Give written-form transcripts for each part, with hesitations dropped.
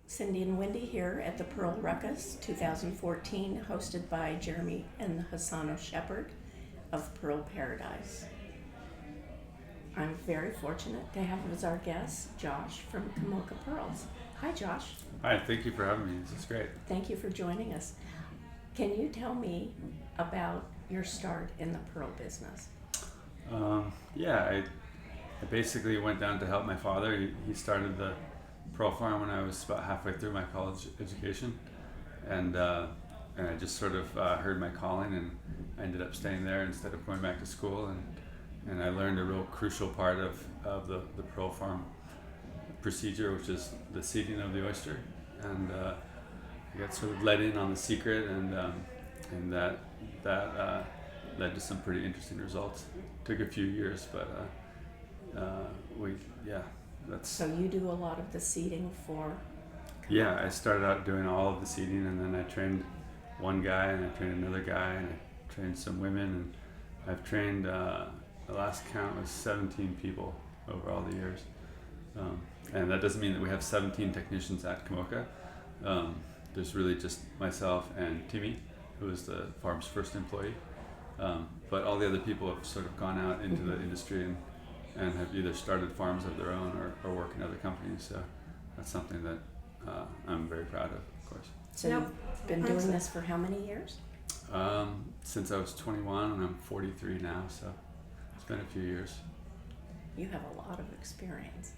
Cindy and Wendy here at the Pearl Ruckus 2014, hosted by Jeremy and Hassano Shepherd of Pearl Paradise. I'm very fortunate to have as our guest Josh from Kamoka Pearls. Hi, Josh. Hi, thank you for having me. This is great. Thank you for joining us. Can you tell me about your start in the pearl business? I basically went down to help my father. He started the pearl farm when I was about halfway through my college education, and I just sort of heard my calling, and I ended up staying there instead of going back to school, and I learned a real crucial part of the pearl farm procedure, which is the seeding of the oyster, and I got sort of let in on the secret, and that led to some pretty interesting results. Took a few years, but that's. So you do a lot of the seeding for Kamoka? Yeah, I started out doing all of the seeding, and then I trained one guy, and I trained another guy, and I trained some women, and I've trained, the last count was 17 people over all the years. And that doesn't mean that we have 17 technicians at Kamoka. There's really just myself and Timmy, who is the farm's first employee. But all the other people have sort of gone out into the industry and have either started farms of their own or work in other companies. So that's something that I'm very proud of course. So you've been doing this for how many years? Since I was 21, and I'm 43 now, so it's been a few years. You have a lot of experience.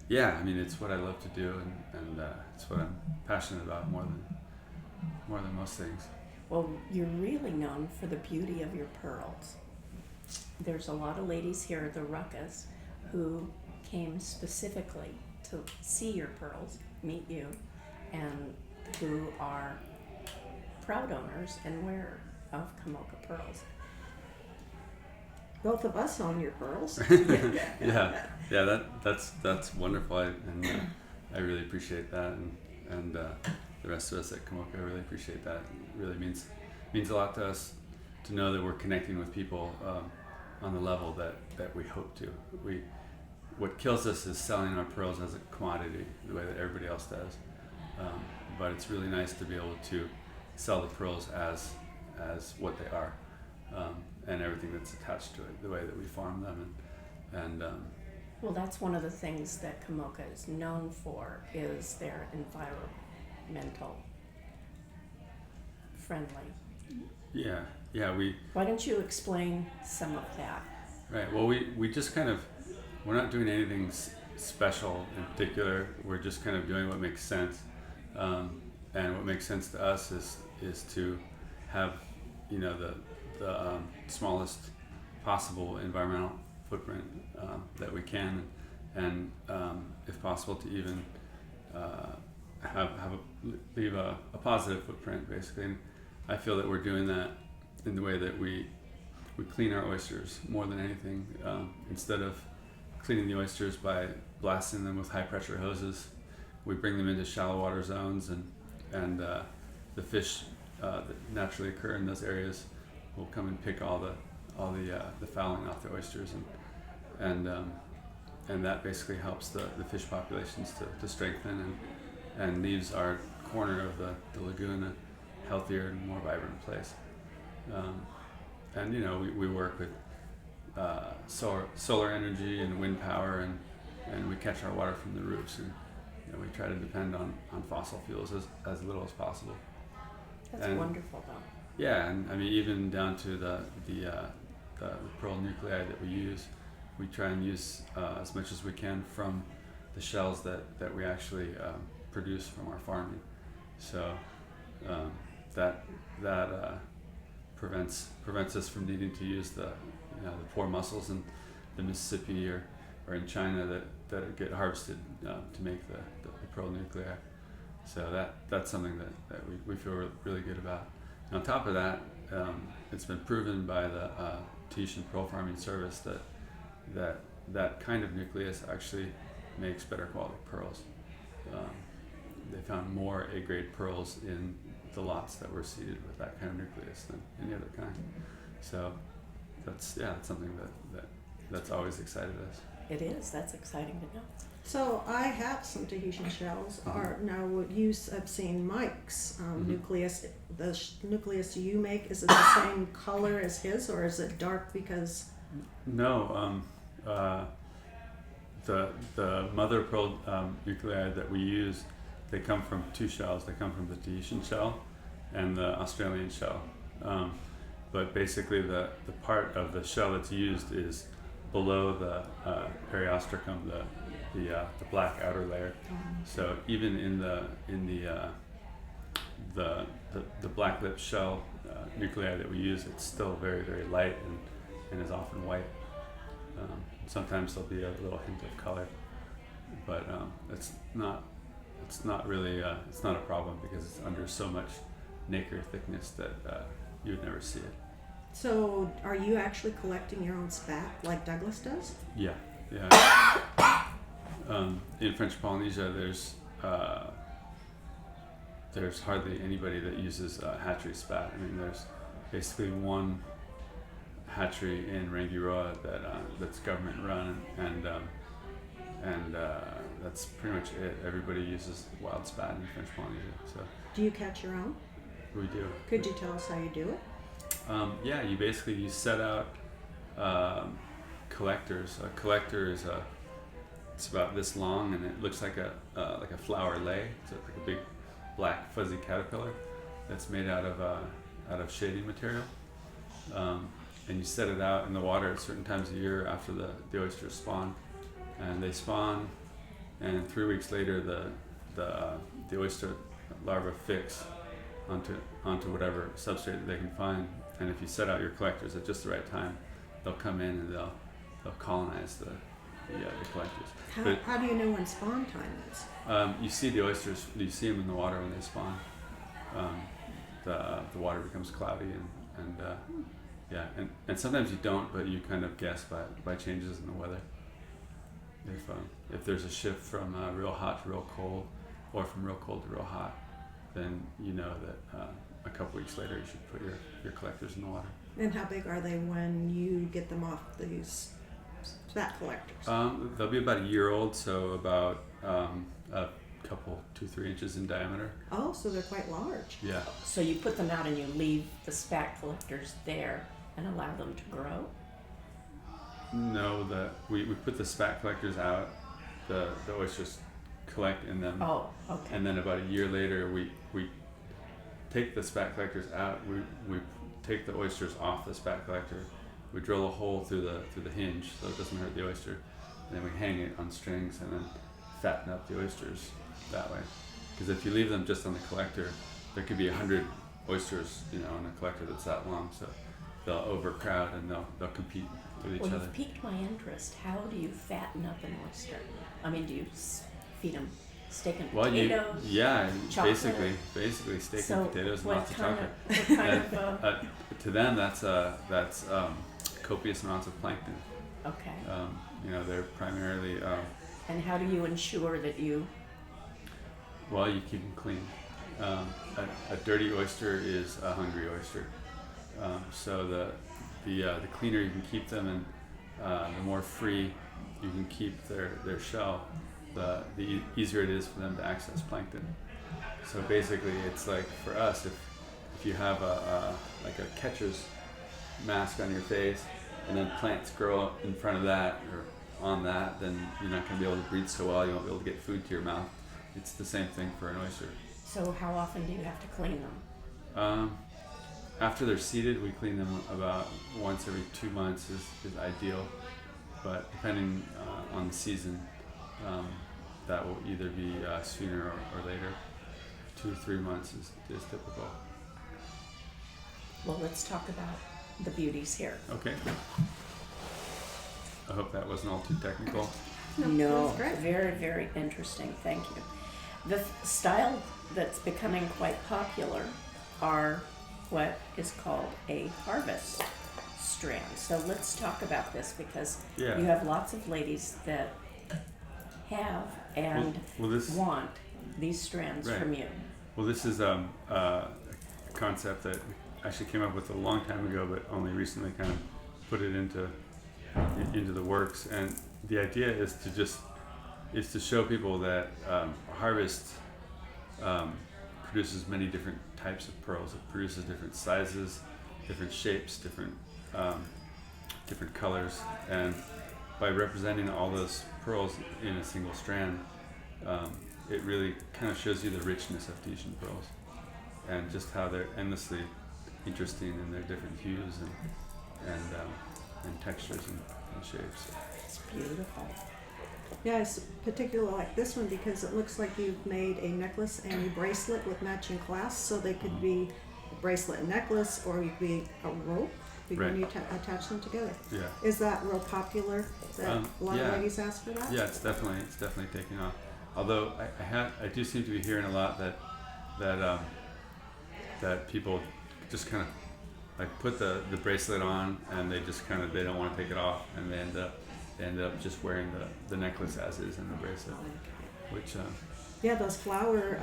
Yeah, I mean, it's what I love to do, and it's what I'm passionate about more than most things. Well, you're really known for the beauty of your pearls. There's a lot of ladies here at the Ruckus who came specifically to see your pearls, meet you, and who are proud owners and wearer of Kamoka pearls. Both of us own your pearls. yeah. That's wonderful, I really appreciate that, and the rest of us at Kamoka really appreciate that. It really means a lot to us to know that we're connecting with people on the level that we hope to. What kills us is selling our pearls as a commodity, the way that everybody else does. But it's really nice to be able to sell the pearls as what they are, and everything that's attached to it, the way that we farm them, and Well, that's one of the things that Kamoka is known for, is their environmental friendly. Yeah. Why don't you explain some of that? Right. Well, we just we're not doing anything special in particular. We're just kind of doing what makes sense, and what makes sense to us is to have, the smallest possible environmental footprint that we can, and if possible to even leave a positive footprint, basically. And I feel that we're doing that in the way that we clean our oysters more than anything. Instead of cleaning the oysters by blasting them with high pressure hoses, we bring them into shallow water zones, and the fish that naturally occur in those areas will come and pick all the fouling off the oysters, and that basically helps the fish populations to strengthen, and leaves our corner of the lagoon a healthier and more vibrant place. And we work with solar energy and wind power, and we catch our water from the roofs, and we try to depend on fossil fuels as little as possible. That's wonderful, though. Yeah, and I mean, even down to the pearl nuclei that we use, we try and use as much as we can from the shells that we actually produce from our farming. So that prevents us from needing to use the poor mussels in the Mississippi or in China that get harvested to make the pearl nuclei. So that's something that we feel really good about. And on top of that, it's been proven by the Tish and Pearl Farming Service that kind of nucleus actually makes better quality pearls. They found more A-grade pearls in the lots that were seeded with that kind of nucleus than any other kind. So that's something that that's always excited us. It is. That's exciting to know. So I have some Tahitian shells. Now what I've seen Mike's nucleus. The nucleus you make, is it the same color as his, or is it dark because? No, the mother of pearl nuclei that we use, they come from two shells. They come from the Tahitian shell and the Australian shell. But basically the part of the shell that's used is below the periostracum, the black outer layer. So even in the black lip shell nuclei that we use, it's still very, very light and is often white. Sometimes there'll be a little hint of color, but it's not really it's not a problem because it's under so much nacre thickness that you would never see it. So are you actually collecting your own spat like Douglas does? Yeah. In French Polynesia, there's hardly anybody that uses hatchery spat. I mean, there's basically one hatchery in Rangiroa that's government run, and that's pretty much it. Everybody uses wild spat in French Polynesia. So Do you catch your own? we do. Could you tell us how you do it? Yeah, you set out collectors. A collector is it's about this long, and it looks like a flower lei. It's like a big black fuzzy caterpillar that's made out of shading material. And you set it out in the water at certain times of year after the oysters spawn, and they spawn, and 3 weeks later the oyster larvae fix onto whatever substrate that they can find. And if you set out your collectors at just the right time, they'll come in and they'll colonize the collectors. How do you know when spawn time is? You see the oysters. You see them in the water when they spawn. The water becomes cloudy and sometimes you don't, but you kind of guess by changes in the weather. If there's a shift from real hot to real cold, or from real cold to real hot, then you know that a couple weeks later you should put your collectors in the water. And how big are they when you get them off these spat collectors? They'll be about a year old, so about a couple, 2-3 inches in diameter. Oh, so they're quite large. Yeah. So you put them out and you leave the spat collectors there and allow them to grow? No, we put the spat collectors out. The oysters collect in them. Oh, okay. And then about a year later, we take the spat collectors out. We take the oysters off the spat collector. We drill a hole through the hinge so it doesn't hurt the oyster, and then we hang it on strings and then fatten up the oysters that way. Because if you leave them just on the collector, there could be 100 oysters, in a collector that's that long. So they'll overcrowd and they'll compete with each Well, other. you've piqued my interest. How do you fatten up an oyster? I mean, do you feed them steak and potatoes? Chocolate? basically steak So and potatoes and what lots of kind chocolate. What kind of? To them, that's copious amounts of plankton. Okay. They're primarily. And how do you ensure that you? Well, you keep them clean. A dirty oyster is a hungry oyster. So the cleaner you can keep them, and the more free you can keep their shell, the easier it is for them to access plankton. So basically, it's like for us, if you have a catcher's mask on your face, and then plants grow up in front of that or on that, then you're not going to be able to breathe so well. You won't be able to get food to your mouth. It's the same thing for an oyster. So how often do you have to clean them? After they're seeded, we clean them about once every 2 months is ideal. But depending on the season, that will either be sooner or later. 2 or 3 months is typical. Well, let's talk about the beauties here. Okay. I hope that wasn't all too technical. No, that's great. very, very interesting. Thank you. The style that's becoming quite popular are what is called a harvest strand. So let's talk about this because you have lots of ladies that have and want these strands from you. Well, this is a concept that we actually came up with a long time ago, but only recently kind of put it into into the works. And the idea is to show people that harvest produces many different types of pearls. It produces different sizes, different shapes, different colors, and by representing all those pearls in a single strand, it really kind of shows you the richness of Tahitian pearls and just how they're endlessly interesting in their different hues and textures and shapes. It's beautiful. Yeah, it's particularly like this one because it looks like you've made a necklace and a bracelet with matching clasps, so they could be a bracelet and necklace, or you could be a rope when Right. you attach them together. Yeah. Is that real popular? That a lot yeah. of ladies ask for that? Yeah, it's definitely taking off. Although I do seem to be hearing a lot that people just kind of like put the bracelet on and they just kind of they don't want to take it off, and they end up just wearing the necklace as is and the bracelet, which Yeah, those flower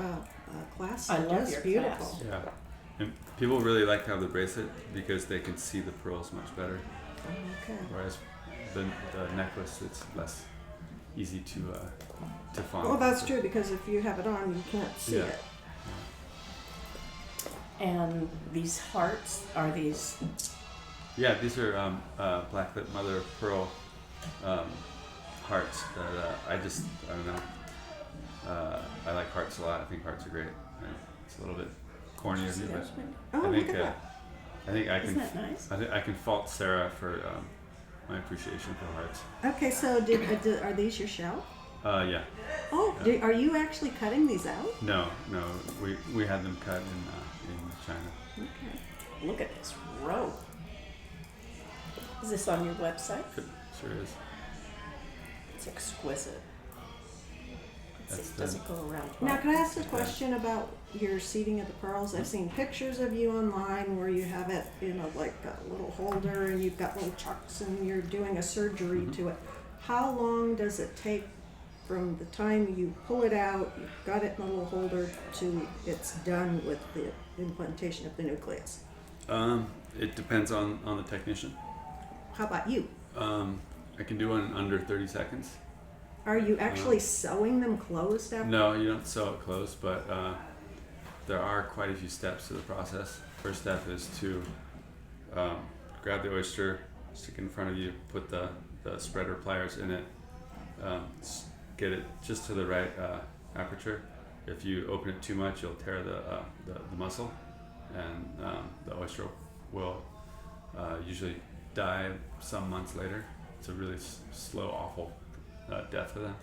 clasps I are love just your beautiful. clasps. yeah, and people really like to have the bracelet because they can see the pearls much better, Okay. whereas the necklace it's less easy to find. Well, that's true because if you have it on, you can't see Yeah. it. And these hearts, are these, Yeah, these are blacklit mother of pearl hearts that I don't know. I like hearts a lot. I think hearts are great. It's a little bit corny of see me, but those, Wendy? Oh, I look think at that. I think I Isn't can that nice? I can fault Sarah for my appreciation for hearts. Okay, so are these your shell? Yeah. Oh, Yeah. are you actually cutting these out? No, we had them cut in China. Okay. Look at this rope. Is this on your website? Sure is. It's exquisite. That's Does it go around? Now, well? can I ask a question about your seating of the pearls? I've seen pictures of you online where you have it, like a little holder and you've got little chucks and you're doing a surgery Mhm. to it. How long does it take from the time you pull it out, you've got it in a little holder, to it's done with the implantation of the nucleus? It depends on the technician. How about you? I can do one in under 30 seconds. Are you actually sewing them closed after? No, you don't sew it closed, but there are quite a few steps to the process. First step is to grab the oyster, stick it in front of you, put the spreader pliers in it, get it just to the right aperture. If you open it too much, you'll tear the muscle, and the oyster will usually die some months later. It's a really slow, awful death for them.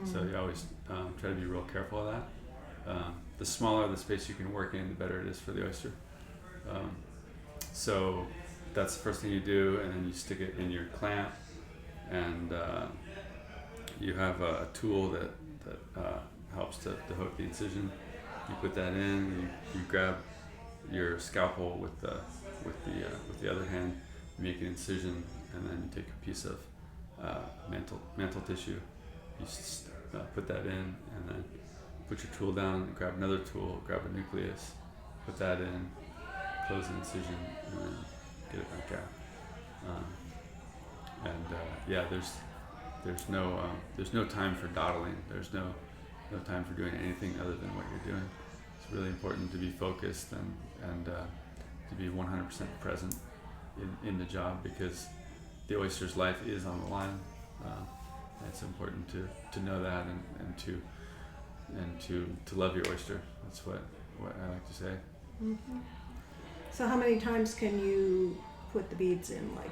So you always try to be real careful of that. The smaller the space you can work in, the better it is for the oyster. So that's the first thing you do, and then you stick it in your clamp, and you have a tool that helps to hook the incision. You put that in. You grab your scalpel with the other hand, you make an incision, and then you take a piece of mantle tissue. You put that in, and then put your tool down, and grab another tool, grab a nucleus, put that in, close the incision, and then get it back out. There's no time for dawdling. There's no time for doing anything other than what you're doing. It's really important to be focused and to be 100% present in the job, because the oyster's life is on the line. It's important to know that and to love your oyster. That's what I like to say. Mm-hmm. So how many times can you put the beads in? Like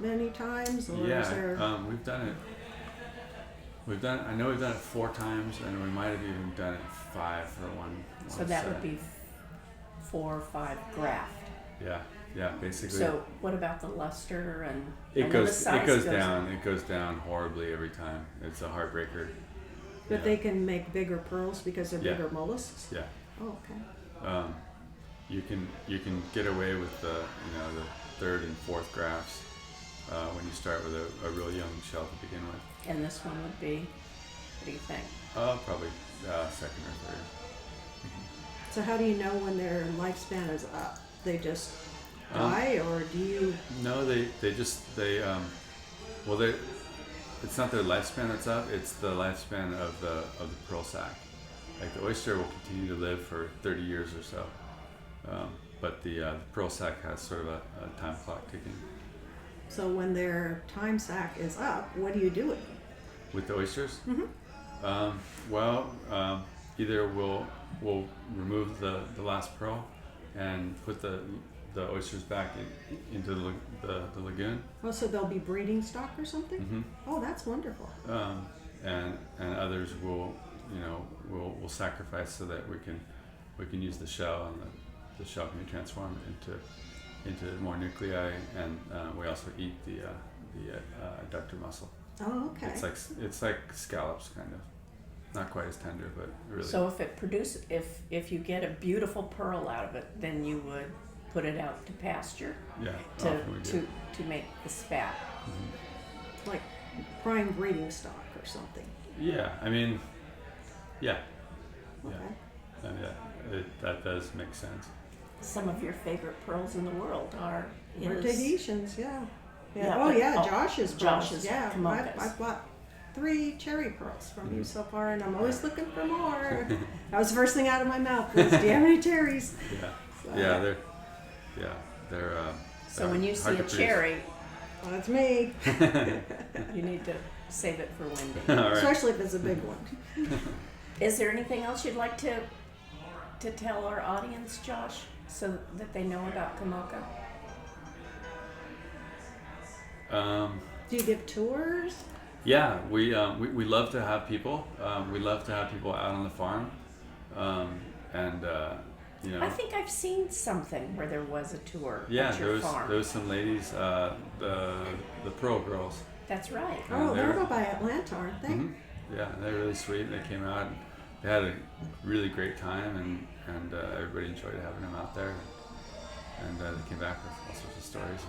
many times, or is there? We've done it. I know we've done it 4 times, and we might have even done it 5 for one. So that would be 4 or 5 graft. Yeah, basically. So what about the luster and It I know goes the size down. It goes down horribly every time. It's a heartbreaker. But Yeah. they can make bigger pearls because they're Yeah. bigger mollusks. Yeah. Oh, okay. You can get away with the 3rd and 4th grafts when you start with a real young shell to begin with. And this one would be, what do you think? Probably 2nd or 3rd. So how do you know when their lifespan is up? They just die, or do you? No, they Well, it's not their lifespan that's up; it's the lifespan of the pearl sac. Like the oyster will continue to live for 30 years or so, but the pearl sac has sort of a time clock ticking. So when their time sac is up, what do you do with them? With the oysters, Mm-hmm. either we'll remove the last pearl and put the oysters back into the lagoon. Oh, so they'll be breeding stock or something? Mm-hmm. Oh, that's wonderful. And others will we'll sacrifice so that we can use the shell, and the shell can be transformed into more nuclei, and we also eat the adductor muscle. Oh, okay. It's like scallops, kind of, not quite as tender, but really. So if you get a beautiful pearl out of it, then you would put it out to pasture yeah, to often we do. to make the spat. Mhm. Like prime breeding stock or something. Yeah, I mean, yeah, Okay. that does make sense. Some of your favorite pearls in the world are Or Tahitians, yeah. Yeah, Oh but- yeah, oh, Josh's pearls. Josh's Yeah, Kamokas. I've bought 3 cherry pearls from you Mhm. so far, and I'm always looking for more. That was the first thing out of my mouth was, do you have any cherries? Yeah, So, they're. So when you see hard a to produce. cherry, well, that's me, you need to save it for Wendy. All right. especially if it's a big one. Is there anything else you'd like to tell our audience, Josh, so that they know about Kamoka? Do you give tours? Yeah, we love to have people. We love to have people out on the farm, and I think I've seen something where there was a tour yeah, at your farm. there was some ladies, the Pearl Girls. That's right. Oh, they're- they're over by Atlanta, aren't they? Mhm. Yeah, they're really sweet. They came out. And they had a really great time, and everybody enjoyed having them out there. And they came back with all sorts of stories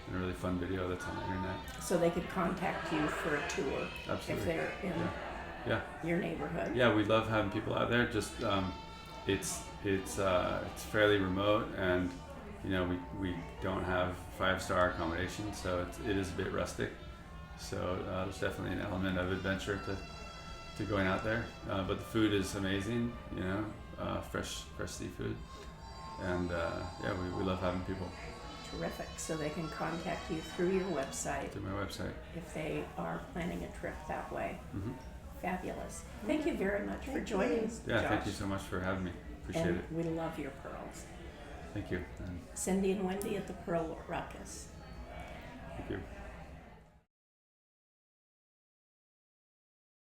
and a really fun video that's on the internet. So they could contact you for a tour Absolutely. if they're in Yeah. your neighborhood. Yeah, we love having people out there. Just it's fairly remote, and we don't have 5-star accommodation, so it is a bit rustic. So there's definitely an element of adventure to going out there. But the food is amazing, fresh seafood, and we love having people Terrific. So they can contact you through your website through my website. if they are planning a trip that way. Hmm. Fabulous. Thank you very much for Thank joining you. us, Yeah, Josh. thank you so much for having me. Appreciate And it. we love your pearls. Thank you. And Cindy and Wendy at the Pearl Ruckus. thank you.